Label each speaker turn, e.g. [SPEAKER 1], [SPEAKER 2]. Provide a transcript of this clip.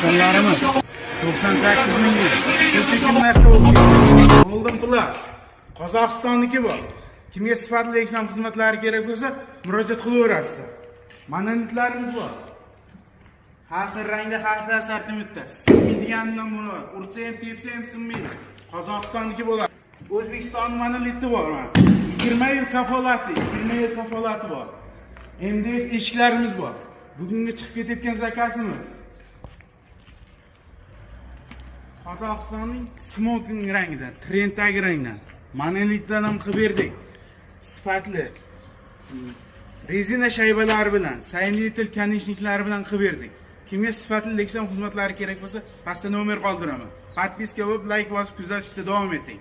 [SPEAKER 1] Sonlarimiz 98 ming lira. Ko'pchilik narxda bo'ldi. Golden Plus. Qozog'istonniki bu. Kimga sifatli eksan xizmatlari kerak bo'lsa, murojaat qilaverasiz. Monolitlarimiz bor. Har xil rangda, har xil assortimentda. Sinmaydiganidan bular. Ursa ham, tepsa ham sinmaydi. Qozog'istonniki bo'ladi. O'zbekiston monoliti bor. 20 yil kafolati, 20 yil kafolati bor. MDF eshiklarimiz bor. Bugunga chiqib ketayotgan zakasimiz. Qozog'istonning smoking rangidan, trenddagi rangdan, monolitdan ham qilib berdik. Sifatli rezina shaybalari bilan, sanitary konechniklari bilan qilib berdik. Kimga sifatli Lexan xizmatlari kerak bo'lsa, pastda nomer qoldiraman. Podpiska bo'lib, like bosib kuzatishda davom eting.